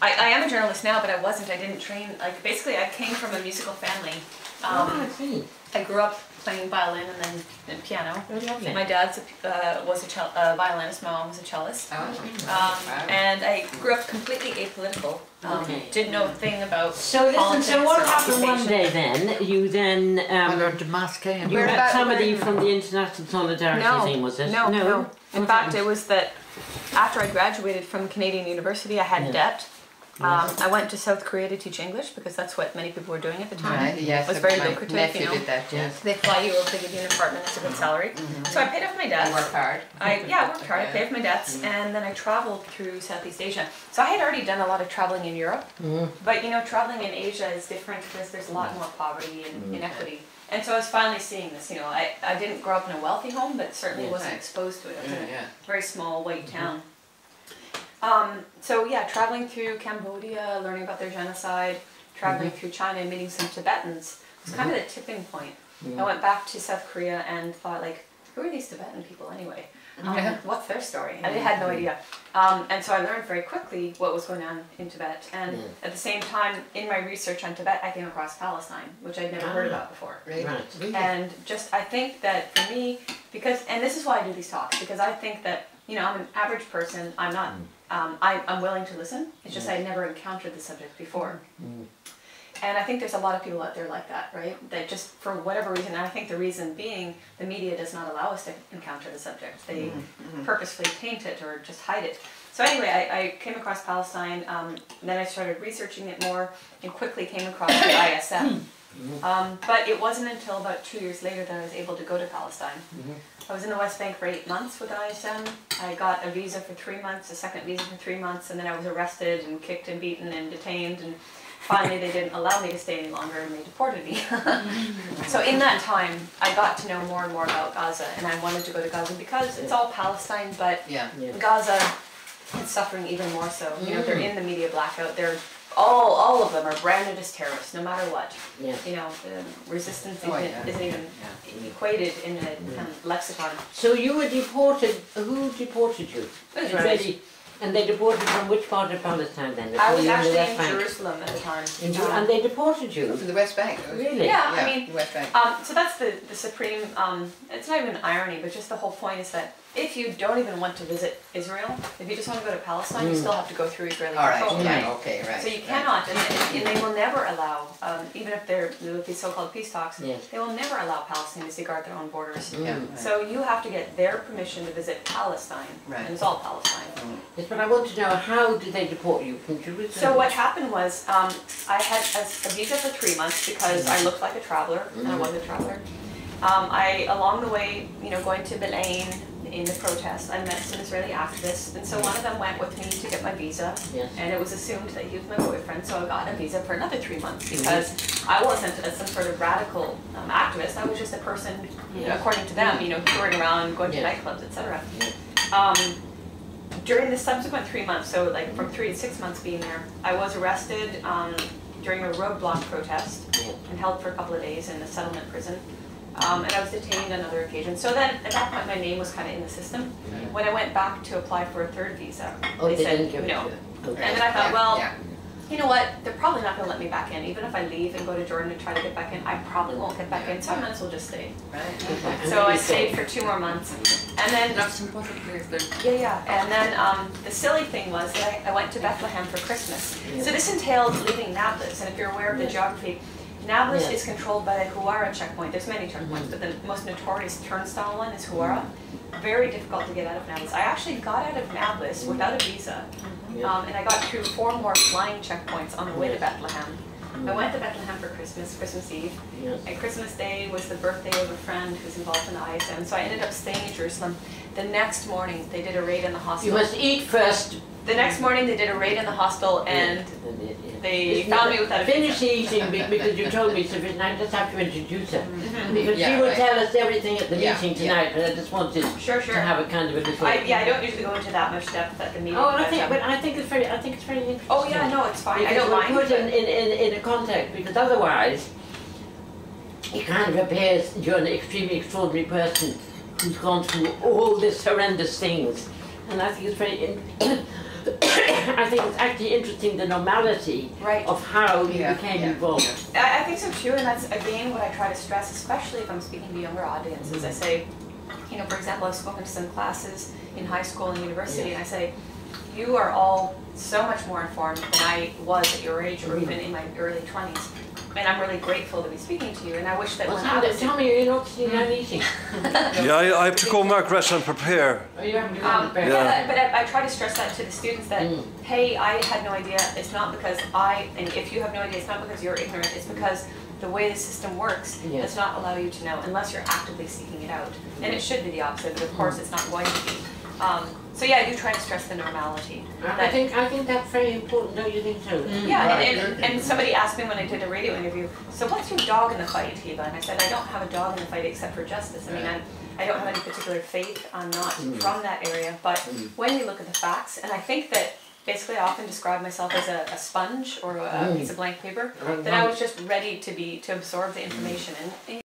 I am a journalist now, but I wasn't. I didn't train. Like basically, I came from a musical family. I see. I grew up playing violin and then piano. Oh, lovely. My dad was a violinist. My mom was a cellist. Oh, And I grew up completely apolitical. Didn't know a thing about So politics. So what or happened one occupation. day then? You then learned to mask and you met somebody from the International Solidarity thing, was it? No. In fact, it was that after I graduated from Canadian University, I had debt. I went to South Korea to teach English because that's what many people were doing at the time. Right, yes, it was very my lucrative. nephew You know, did that, yes. they fly you over, they give you an apartment, it's a good salary. So I paid off my debts. You worked hard. I worked hard. I paid off my debts, and then I traveled through Southeast Asia. So I had already done a lot of traveling in Europe, but you know, traveling in Asia is different because there's a lot more poverty and inequity. And so I was finally seeing this. You know, I didn't grow up in a wealthy home, but certainly wasn't exposed to it. I was in a very small white town. So yeah, traveling through Cambodia, learning about their genocide, traveling through China and meeting some Tibetans was kind of the tipping point. I went back to South Korea and thought, like, who are these Tibetan people anyway? What's their story? And I had no idea. And so I learned very quickly what was going on in Tibet. And at the same time, in my research on Tibet, I came across Palestine, which I'd never heard about before. Right. And just, I think that for me, because, and this is why I do these talks, because I think that, you know, I'm an average person, I'm not, I'm willing to listen, it's just I never encountered the subject before. And I think there's a lot of people out there like that, right? That just for whatever reason, and I think the reason being the media does not allow us to encounter the subject. They purposefully taint it or just hide it. So anyway, I came across Palestine, then I started researching it more and quickly came across the ISM. But it wasn't until about 2 years later that I was able to go to Palestine. I was in the West Bank for 8 months with ISM. I got a visa for 3 months, a second visa for 3 months, and then I was arrested and kicked and beaten and detained. And finally, they didn't allow me to stay any longer and they deported me. So in that time, I got to know more and more about Gaza, and I wanted to go to Gaza because it's all Palestine, but Gaza is suffering even more so. You know, they're in the media blackout. They're all of them are branded as terrorists, no matter what. You know, resistance isn't even equated in the lexicon. So you were deported. Who deported you? Israelis. And they deported from which part of Palestine then? I was actually in Jerusalem at the time. And they deported you? From the West Bank. Really? Yeah, I mean, the West Bank. so that's the supreme, it's not even irony, but just the whole point is that if you don't even want to visit Israel, if you just want to go to Palestine, you still have to go through Israeli control. Okay, right. So you cannot, and they will never allow, even if there will be so-called peace talks, they will never allow Palestinians to guard their own borders. So you have to get their permission to visit Palestine, and it's all Palestine. Yes, but I want to know, how did they deport you from Jerusalem? So what happened was, I had a visa for 3 months because I looked like a traveler, and I was a traveler. Along the way, you know, going to Belaine, in the protest, I met some Israeli activists, and so one of them went with me to get my visa, and it was assumed that he was my boyfriend, so I got a visa for another 3 months because I wasn't some sort of radical activist, I was just a person, according to them, you know, touring around, going to nightclubs, etc. During the subsequent 3 months, so like from 3 to 6 months being there, I was arrested during a roadblock protest and held for a couple of days in a settlement prison. And I was detained on other occasions. So then, at that point, my name was kind of in the system. When I went back to apply for a third visa, they said no. And then I thought, well, you know what? They're probably not going to let me back in. Even if I leave and go to Jordan and try to get back in, I probably won't get back in. So I might as well just stay. So I stayed for 2 more months, and then and then the silly thing was that I went to Bethlehem for Christmas. So this entailed leaving Nablus, and if you're aware of the geography. Nablus is controlled by the Huwara checkpoint. There's many checkpoints, but the most notorious turnstile one is Huwara. Very difficult to get out of Nablus. I actually got out of Nablus without a visa, and I got through 4 more flying checkpoints on the way to Bethlehem. I went to Bethlehem for Christmas Eve, and Christmas Day was the birthday of a friend who's involved in the ISM, so I ended up staying in Jerusalem. The next morning, they did a raid in the hostel. You must eat first. The next morning, they did a raid in the hostel, and they found me without a visa. Finish eating because you told me sufficient. I just have to introduce her. Because she will tell us everything at the meeting tonight, but I just wanted to have a kind of a little... I don't usually go into that much depth at the meeting. Oh, but I think it's very interesting. Oh yeah, no, it's fine. I don't mind. Put in a context, because otherwise it kind of appears you're an extremely extraordinary person who's gone through all these horrendous things. And I think it's very I think it's actually interesting the normality Right. of how you Yeah, became yeah. involved. I think so too, and that's again what I try to stress, especially if I'm speaking to younger audiences. I say, you know, for example, I've spoken to some classes in high school and university, and I say, you are all so much more informed than I was at your age, or even in my early 20s. And I'm really grateful to be speaking to you, and I wish that Well, when I was tell me, you're not sitting down eating. Yeah, I have to go, Margaret, and prepare. Or you haven't yeah, but I try to stress that to the students that, hey, I had no idea. It's not because and if you have no idea, it's not because you're ignorant. It's because the way the system works does not allow you to know unless you're actively seeking it out. And it should be the opposite, but of course it's not going to be. So yeah, I do try to stress the normality. I think that's very important, don't you think so? Yeah, and somebody asked me when I did a radio interview, so what's your dog in the fight, Hiba? And I said, I don't have a dog in the fight except for justice. I mean, I don't have any particular faith. I'm not from that area. But when you look at the facts, and I think that basically I often describe myself as a sponge or a piece of blank paper, that I was just ready to absorb the information. And